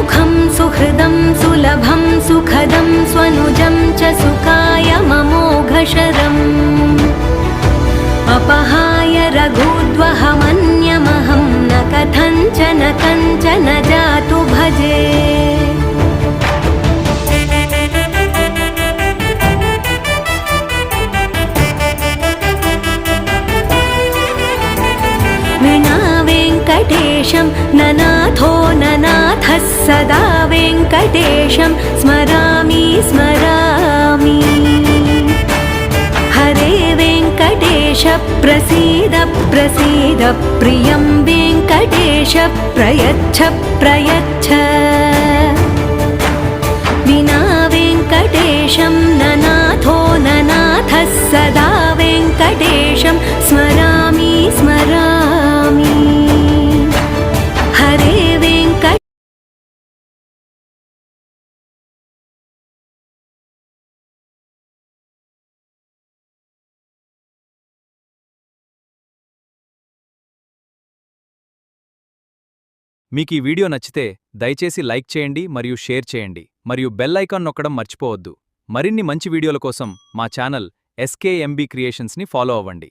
सुखं सुहृदं सुलभं सुखदं स्वनुजं च सुखाय ममोघशरम् अपहाय रघुद्वहमन्यमहं न कथञ्चन कञ्चन जातु भजे। वेङ्कटेशं ननाथो ननाथः सदा वेङ्कटेशं स्मरामि स्मरामि। हरे वेङ्कटेश प्रसीद प्रसीद प्रियं वेङ्कटेश प्रयच्छ प्रयच्छ। विना वेङ्कटेशं ननाथो ननाथः सदा वेङ्कटेशं स्मरामि स्मरामि। हरे वेङ्कट మీకు ఈ వీడియో నచ్చితే దయచేసి లైక్ చేయండి మరియు షేర్ చేయండి మరియు బెల్ ఐకాన్ నొక్కడం మర్చిపోవద్దు. మరిన్ని మంచి వీడియోల కోసం మా ఛానల్ SKMB క్రియేషన్స్ని ఫాలో అవ్వండి.